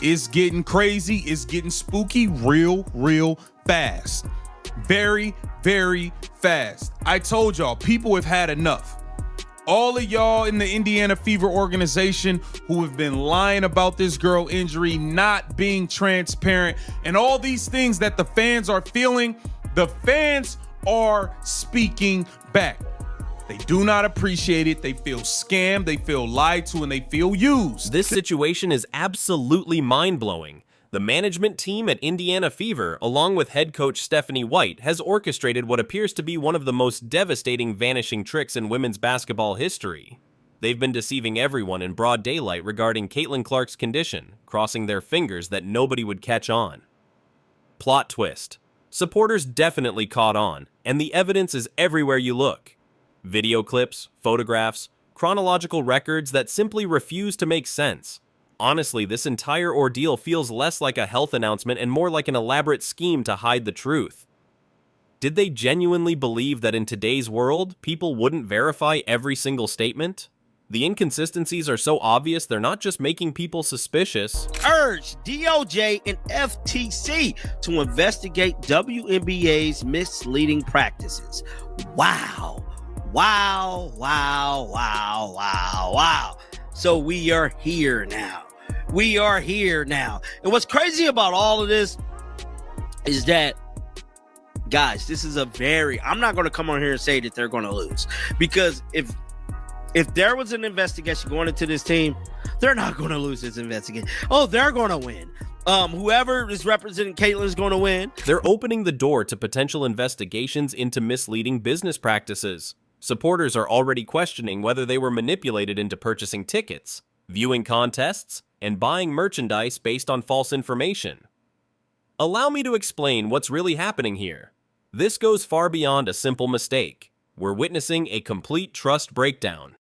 It's getting crazy. It's getting spooky real fast. Very, very fast. I told y'all, people have had enough. All of y'all in the Indiana Fever organization who have been lying about this girl injury, not being transparent, and all these things that the fans are feeling, the fans are speaking back. They do not appreciate it. They feel scammed, they feel lied to, and they feel used. This situation is absolutely mind-blowing. The management team at Indiana Fever, along with head coach Stephanie White, has orchestrated what appears to be one of the most devastating vanishing tricks in women's basketball history. They've been deceiving everyone in broad daylight regarding Caitlin Clark's condition, crossing their fingers that nobody would catch on. Plot twist. Supporters definitely caught on, and the evidence is everywhere you look. Video clips, photographs, chronological records that simply refuse to make sense. Honestly, this entire ordeal feels less like a health announcement and more like an elaborate scheme to hide the truth. Did they genuinely believe that in today's world, people wouldn't verify every single statement? The inconsistencies are so obvious they're not just making people suspicious. Urge DOJ and FTC to investigate WNBA's misleading practices. Wow. So we are here now. And what's crazy about all of this is that, guys, this is I'm not going to come on here and say that they're going to lose, because if there was an investigation going into this team, they're not going to lose this investigation. Oh, they're going to win. Whoever is representing Caitlin is going to win. They're opening the door to potential investigations into misleading business practices. Supporters are already questioning whether they were manipulated into purchasing tickets, viewing contests, and buying merchandise based on false information. Allow me to explain what's really happening here. This goes far beyond a simple mistake. We're witnessing a complete trust breakdown.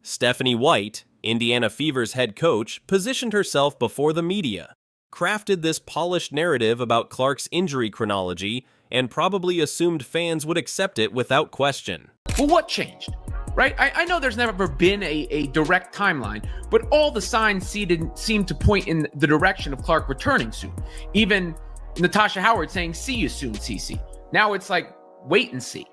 Stephanie White, Indiana Fever's head coach, positioned herself before the media, crafted this polished narrative about Clark's injury chronology, and probably assumed fans would accept it without question. Well, what changed? Right? I know there's never been a direct timeline, but all the signs seem to point in the direction of Clark returning soon. Even Natasha Howard saying, "See you soon, Cece." Now it's like, wait and see.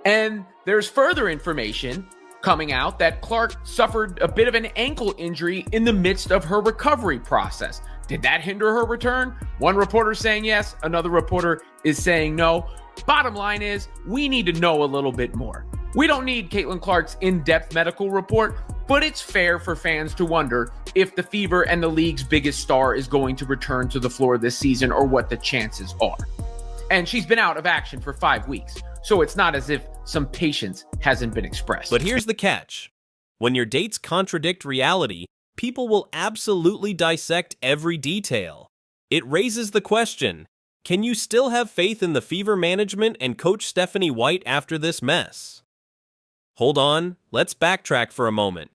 And there's further information coming out that Clark suffered a bit of an ankle injury in the midst of her recovery process. Did that hinder her return? One reporter saying yes, another reporter is saying no. Bottom line is, we need to know a little bit more. We don't need Caitlin Clark's in-depth medical report, but it's fair for fans to wonder if the Fever and the league's biggest star is going to return to the floor this season, or what the chances are. And she's been out of action for 5 weeks, so it's not as if some patience hasn't been expressed. But here's the catch. When your dates contradict reality, people will absolutely dissect every detail. It raises the question, can you still have faith in the Fever management and coach Stephanie White after this mess? Hold on, let's backtrack for a moment.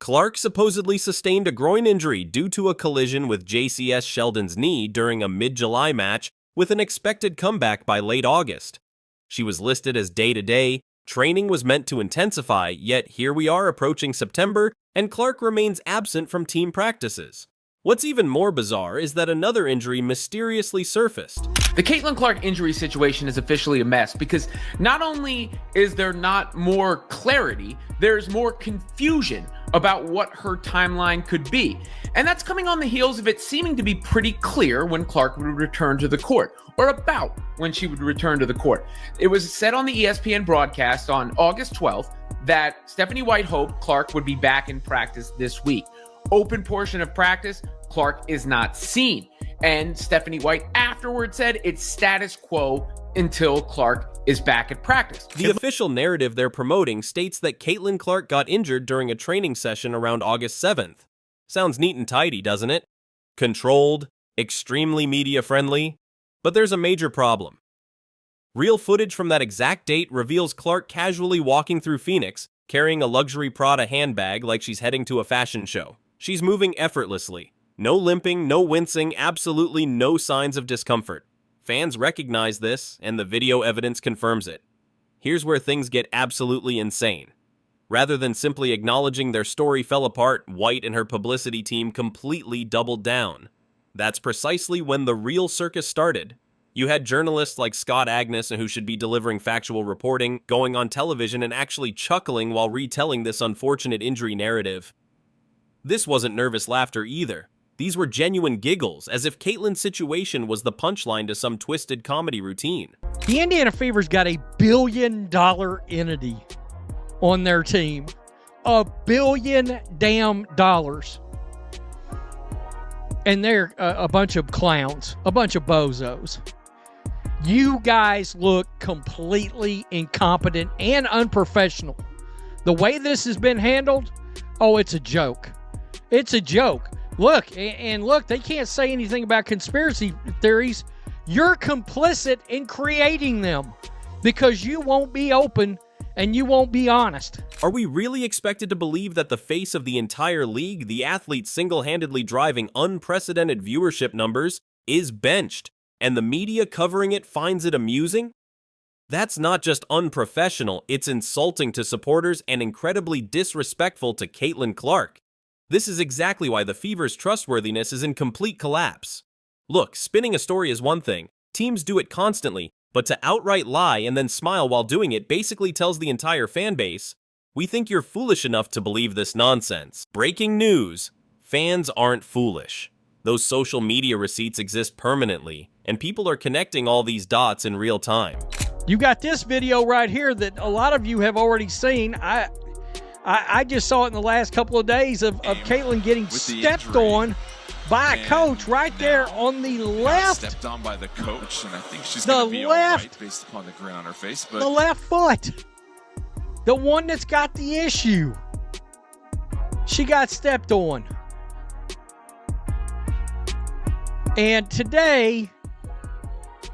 Clark supposedly sustained a groin injury due to a collision with JCS Sheldon's knee during a mid-July match with an expected comeback by late August. She was listed as day-to-day, training was meant to intensify, yet here we are approaching September, and Clark remains absent from team practices. What's even more bizarre is that another injury mysteriously surfaced. The Caitlin Clark injury situation is officially a mess because not only is there not more clarity, there's more confusion about what her timeline could be. And that's coming on the heels of it seeming to be pretty clear when Clark would return to the court, or about when she would return to the court. It was said on the ESPN broadcast on August 12th that Stephanie White hoped Clark would be back in practice this week. Open portion of practice, Clark is not seen. And Stephanie White afterwards said it's status quo until Clark is back at practice. The official narrative they're promoting states that Caitlin Clark got injured during a training session around August 7th. Sounds neat and tidy, doesn't it? Controlled, extremely media-friendly. But there's a major problem. Real footage from that exact date reveals Clark casually walking through Phoenix, carrying a luxury Prada handbag like she's heading to a fashion show. She's moving effortlessly. No limping, no wincing, absolutely no signs of discomfort. Fans recognize this, and the video evidence confirms it. Here's where things get absolutely insane. Rather than simply acknowledging their story fell apart, White and her publicity team completely doubled down. That's precisely when the real circus started. You had journalists like Scott Agnes, who should be delivering factual reporting, going on television and actually chuckling while retelling this unfortunate injury narrative. This wasn't nervous laughter either. These were genuine giggles, as if Caitlyn's situation was the punchline to some twisted comedy routine. The Indiana Fever's got a $1 billion entity on their team. $1 billion damn dollars. And they're a bunch of clowns, a bunch of bozos. You guys look completely incompetent and unprofessional. The way this has been handled, oh, it's a joke. It's a joke. Look, and look, they can't say anything about conspiracy theories. You're complicit in creating them because you won't be open and you won't be honest. Are we really expected to believe that the face of the entire league, the athlete single-handedly driving unprecedented viewership numbers, is benched, and the media covering it finds it amusing? That's not just unprofessional, it's insulting to supporters and incredibly disrespectful to Caitlin Clark. This is exactly why the Fever's trustworthiness is in complete collapse. Look, spinning a story is one thing. Teams do it constantly, but to outright lie and then smile while doing it basically tells the entire fan base, we think you're foolish enough to believe this nonsense. Breaking news: fans aren't foolish. Those social media receipts exist permanently, and people are connecting all these dots in real time. You got this video right here that a lot of you have already seen. I just saw it in the last couple of days of Caitlyn getting stepped on by a coach right there on the left. Stepped on by the coach, and I think she's going to be all right based upon the grin on her face. But the left foot, the one that's got the issue, she got stepped on. And today,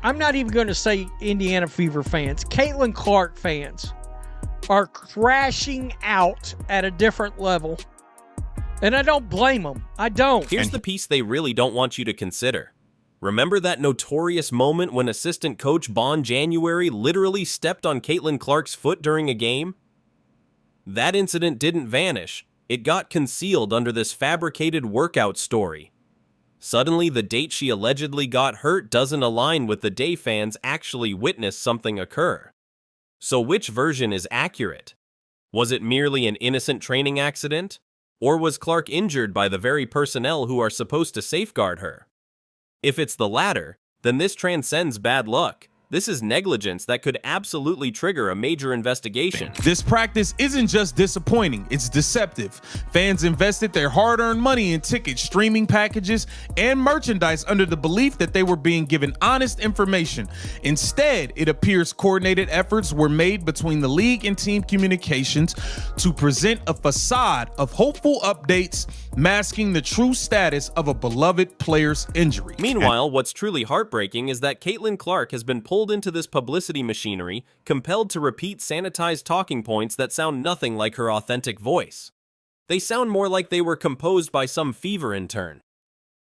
I'm not even going to say Indiana Fever fans, Caitlin Clark fans are crashing out at a different level. And I don't blame them. I don't. Here's the piece they really don't want you to consider. Remember that notorious moment when assistant coach Bon January literally stepped on Caitlin Clark's foot during a game? That incident didn't vanish. It got concealed under this fabricated workout story. Suddenly, the date she allegedly got hurt doesn't align with the day fans actually witnessed something occur. So which version is accurate? Was it merely an innocent training accident? Or was Clark injured by the very personnel who are supposed to safeguard her? If it's the latter, then this transcends bad luck. This is negligence that could absolutely trigger a major investigation. This practice isn't just disappointing, it's deceptive. Fans invested their hard-earned money in tickets, streaming packages, and merchandise under the belief that they were being given honest information. Instead, it appears coordinated efforts were made between the league and team communications to present a facade of hopeful updates, masking the true status of a beloved player's injury. Meanwhile, what's truly heartbreaking is that Caitlin Clark has been pulled into this publicity machinery, compelled to repeat sanitized talking points that sound nothing like her authentic voice. They sound more like they were composed by some Fever intern.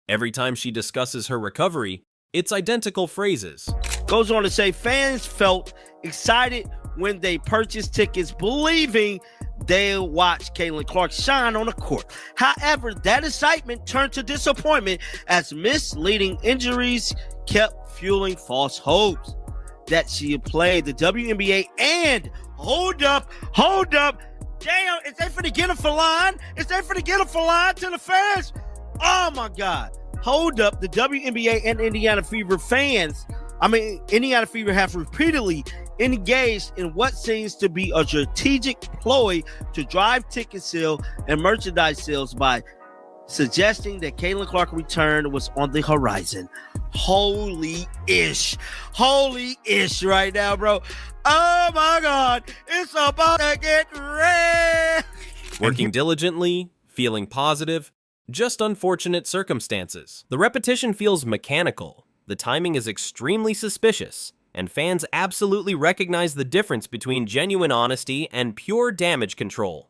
Every time she discusses her recovery, it's identical phrases. Goes on to say fans felt excited when they purchased tickets, believing they'll watch Caitlin Clark shine on the court. However, that excitement turned to disappointment as misleading injuries kept fueling false hopes that she had played the WNBA. And hold up, damn, is they finna get her for line? Is they finna get her for line to the fans? Oh my God. Hold up, the WNBA and Indiana Fever fans, Indiana Fever have repeatedly engaged in what seems to be a strategic ploy to drive ticket sale and merchandise sales by suggesting that Caitlin Clark return was on the horizon. Holy-ish right now, bro. Oh my God, it's about to get red. Working diligently, feeling positive, just unfortunate circumstances. The repetition feels mechanical, the timing is extremely suspicious, and fans absolutely recognize the difference between genuine honesty and pure damage control.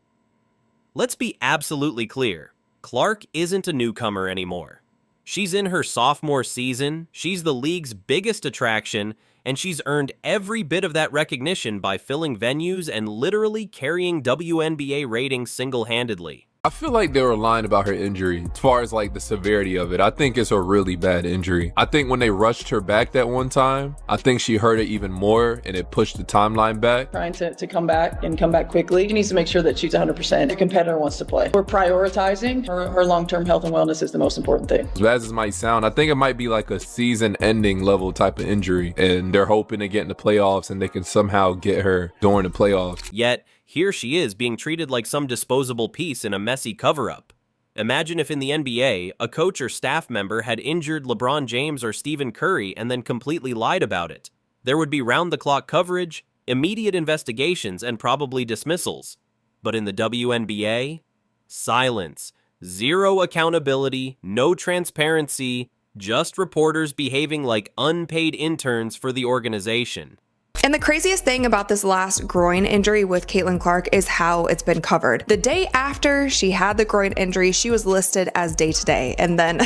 Let's be absolutely clear, Clark isn't a newcomer anymore. She's in her sophomore season, she's the league's biggest attraction, and she's earned every bit of that recognition by filling venues and literally carrying WNBA ratings single-handedly. I feel like they were lying about her injury as far as like the severity of it. I think it's a really bad injury. I think when they rushed her back that one time, I think she hurt it even more and it pushed the timeline back. Trying to come back and come back quickly. She needs to make sure that she's 100%. The competitor wants to play. We're prioritizing her long-term health and wellness is the most important thing. As bad as it might sound, I think it might be like a season-ending level type of injury, and they're hoping to get in the playoffs and they can somehow get her during the playoffs. Yet, here she is being treated like some disposable piece in a messy cover-up. Imagine if in the NBA, a coach or staff member had injured LeBron James or Stephen Curry and then completely lied about it. There would be round-the-clock coverage, immediate investigations, and probably dismissals. But in the WNBA, silence. Zero accountability, no transparency, just reporters behaving like unpaid interns for the organization. And the craziest thing about this last groin injury with Caitlin Clark is how it's been covered. The day after she had the groin injury, she was listed as day-to-day. And then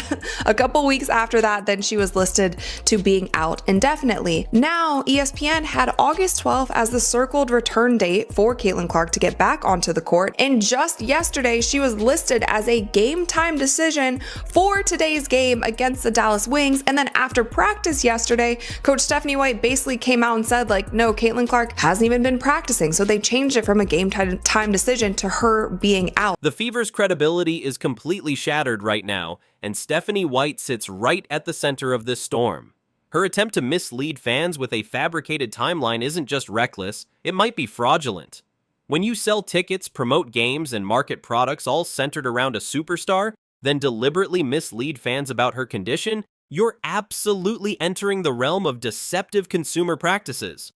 a couple weeks after that, then she was listed to being out indefinitely. Now, ESPN had August 12th as the circled return date for Caitlin Clark to get back onto the court. And just yesterday, she was listed as a game time decision for today's game against the Dallas Wings. And then after practice yesterday, Coach Stephanie White basically came out and said, like, no, Caitlin Clark hasn't even been practicing. So they changed it from a game time decision to her being out. The Fever's credibility is completely shattered right now, and Stephanie White sits right at the center of this storm. Her attempt to mislead fans with a fabricated timeline isn't just reckless, it might be fraudulent. When you sell tickets, promote games, and market products all centered around a superstar, then deliberately mislead fans about her condition, you're absolutely entering the realm of deceptive consumer practices.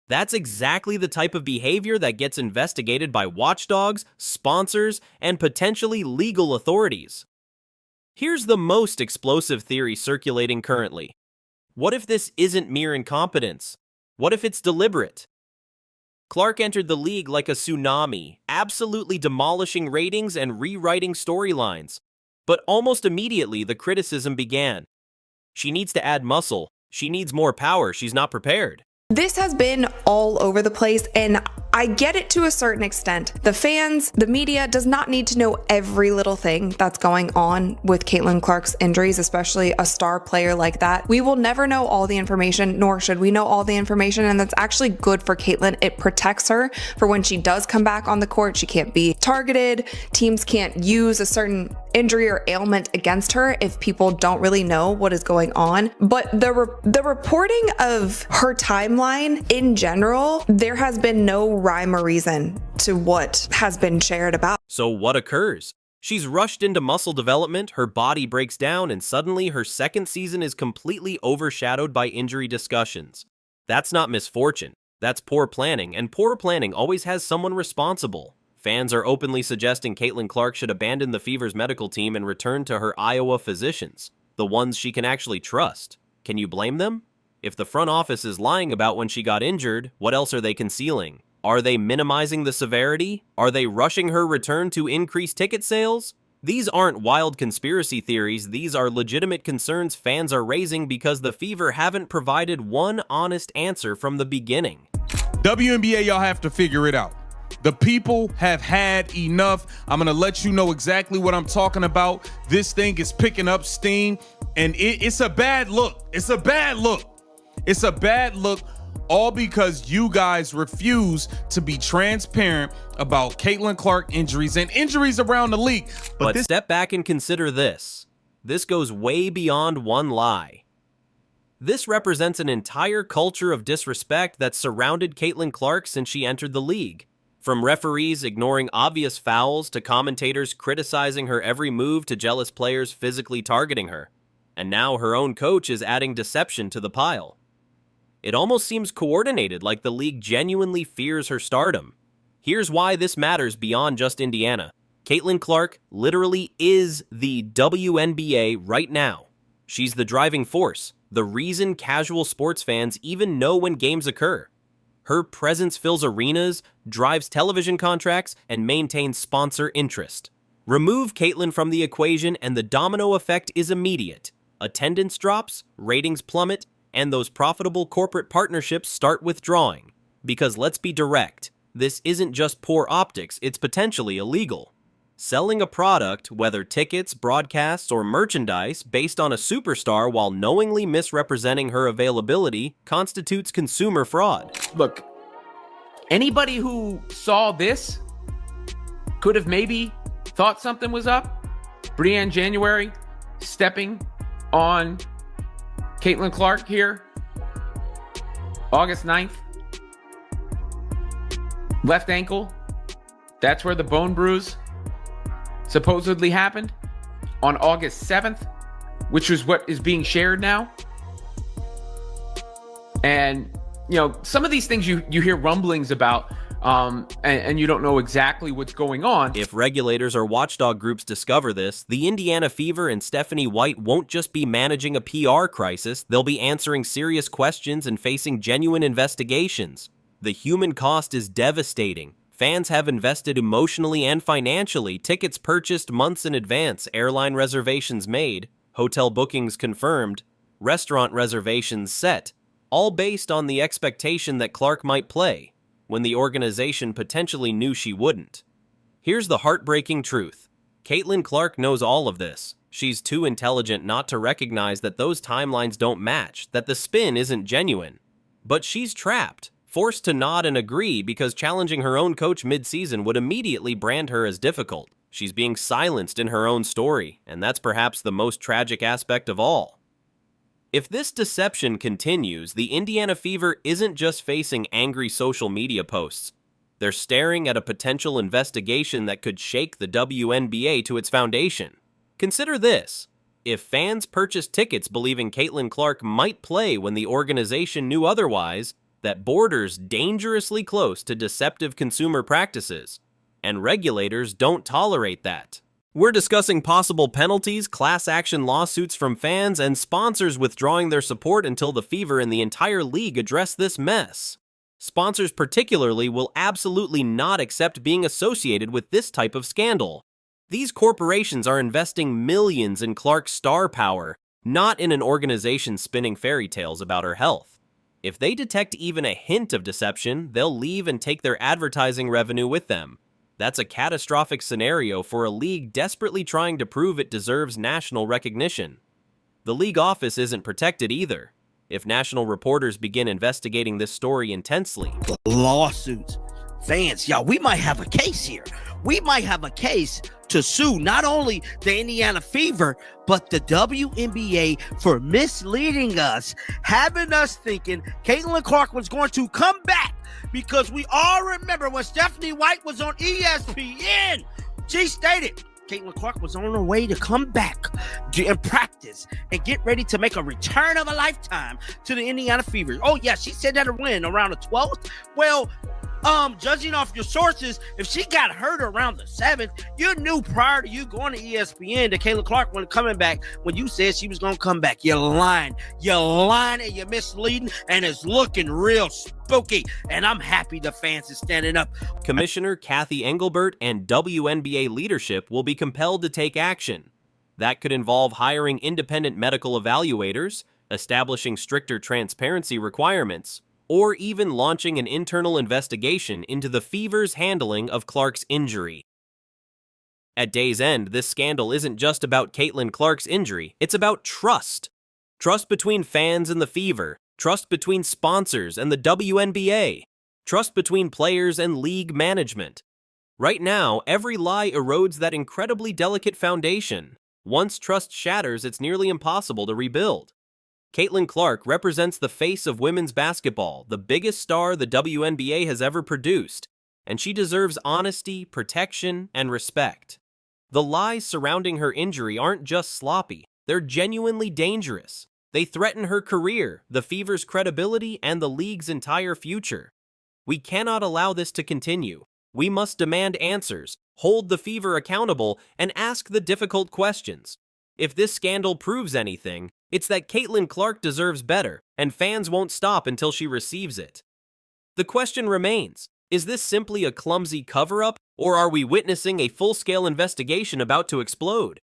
That's exactly the type of behavior that gets investigated by watchdogs, sponsors, and potentially legal authorities. Here's the most explosive theory circulating currently. What if this isn't mere incompetence? What if it's deliberate? Clark entered the league like a tsunami, absolutely demolishing ratings and rewriting storylines. But almost immediately, the criticism began. She needs to add muscle. She needs more power. She's not prepared. This has been all over the place, and I get it to a certain extent. The fans, the media does not need to know every little thing that's going on with Caitlin Clark's injuries, especially a star player like that. We will never know all the information, nor should we know all the information, and that's actually good for Caitlin. It protects her for when she does come back on the court. She can't be targeted. Teams can't use a certain injury or ailment against her if people don't really know what is going on. But the reporting of her timeline in general, there has been no rhyme or reason to what has been shared about. So what occurs? She's rushed into muscle development, her body breaks down, and suddenly her second season is completely overshadowed by injury discussions. That's not misfortune. That's poor planning, and poor planning always has someone responsible. Fans are openly suggesting Caitlin Clark should abandon the Fever's medical team and return to her Iowa physicians, the ones she can actually trust. Can you blame them? If the front office is lying about when she got injured, what else are they concealing? Are they minimizing the severity? Are they rushing her return to increase ticket sales? These aren't wild conspiracy theories, these are legitimate concerns fans are raising because the Fever haven't provided one honest answer from the beginning. WNBA, y'all have to figure it out. The people have had enough. I'm going to let you know exactly what I'm talking about. This thing is picking up steam, and it's a bad look. It's a bad look. It's a bad look, all because you guys refuse to be transparent about Caitlin Clark injuries and injuries around the league. But step back and consider this. This goes way beyond one lie. This represents an entire culture of disrespect that surrounded Caitlin Clark since she entered the league. From referees ignoring obvious fouls to commentators criticizing her every move to jealous players physically targeting her. And now her own coach is adding deception to the pile. It almost seems coordinated, like the league genuinely fears her stardom. Here's why this matters beyond just Indiana. Caitlin Clark literally is the WNBA right now. She's the driving force, the reason casual sports fans even know when games occur. Her presence fills arenas, drives television contracts, and maintains sponsor interest. Remove Caitlin from the equation and the domino effect is immediate. Attendance drops, ratings plummet, and those profitable corporate partnerships start withdrawing. Because let's be direct, this isn't just poor optics, it's potentially illegal. Selling a product, whether tickets, broadcasts, or merchandise, based on a superstar while knowingly misrepresenting her availability constitutes consumer fraud. Look, anybody who saw this could have maybe thought something was up. Breanne January stepping on Caitlin Clark here, August 9th. Left ankle. That's where the bone bruise supposedly happened on August 7th, which is what is being shared now. And, you know, some of these things you hear rumblings about, and you don't know exactly what's going on. If regulators or watchdog groups discover this, the Indiana Fever and Stephanie White won't just be managing a PR crisis, they'll be answering serious questions and facing genuine investigations. The human cost is devastating. Fans have invested emotionally and financially, tickets purchased months in advance, airline reservations made, hotel bookings confirmed, restaurant reservations set, all based on the expectation that Clark might play, when the organization potentially knew she wouldn't. Here's the heartbreaking truth. Caitlin Clark knows all of this. She's too intelligent not to recognize that those timelines don't match, that the spin isn't genuine. But she's trapped, forced to nod and agree because challenging her own coach mid-season would immediately brand her as difficult. She's being silenced in her own story, and that's perhaps the most tragic aspect of all. If this deception continues, the Indiana Fever isn't just facing angry social media posts. They're staring at a potential investigation that could shake the WNBA to its foundation. Consider this. If fans purchased tickets believing Caitlin Clark might play when the organization knew otherwise, that borders dangerously close to deceptive consumer practices, and regulators don't tolerate that. We're discussing possible penalties, class action lawsuits from fans, and sponsors withdrawing their support until the Fever and the entire league address this mess. Sponsors particularly will absolutely not accept being associated with this type of scandal. These corporations are investing millions in Clark's star power, not in an organization spinning fairy tales about her health. If they detect even a hint of deception, they'll leave and take their advertising revenue with them. That's a catastrophic scenario for a league desperately trying to prove it deserves national recognition. The league office isn't protected either. If national reporters begin investigating this story intensely, Lawsuits. Fans, y'all, we might have a case here. We might have a case to sue not only the Indiana Fever, but the WNBA for misleading us, having us thinking Caitlin Clark was going to come back, because we all remember when Stephanie White was on ESPN, she stated Caitlin Clark was on her way to come back and practice and get ready to make a return of a lifetime to the Indiana Fever. Oh yeah, she said that when around the 12th. Well, judging off your sources, if she got hurt around the 7th, you knew prior to you going to ESPN that Caitlin Clark wasn't coming back when you said she was going to come back. You're lying. You're lying and you're misleading, and it's looking real spooky. And I'm happy the fans is standing up. Commissioner Kathy Engelbert and WNBA leadership will be compelled to take action. That could involve hiring independent medical evaluators, establishing stricter transparency requirements, or even launching an internal investigation into the Fever's handling of Clark's injury. At day's end, this scandal isn't just about Caitlin Clark's injury, it's about trust. Trust between fans and the Fever, trust between sponsors and the WNBA, trust between players and league management. Right now, every lie erodes that incredibly delicate foundation. Once trust shatters, it's nearly impossible to rebuild. Caitlin Clark represents the face of women's basketball, the biggest star the WNBA has ever produced, and she deserves honesty, protection, and respect. The lies surrounding her injury aren't just sloppy, they're genuinely dangerous. They threaten her career, the Fever's credibility, and the league's entire future. We cannot allow this to continue. We must demand answers, hold the Fever accountable, and ask the difficult questions. If this scandal proves anything, it's that Caitlin Clark deserves better, and fans won't stop until she receives it. The question remains, is this simply a clumsy cover-up, or are we witnessing a full-scale investigation about to explode?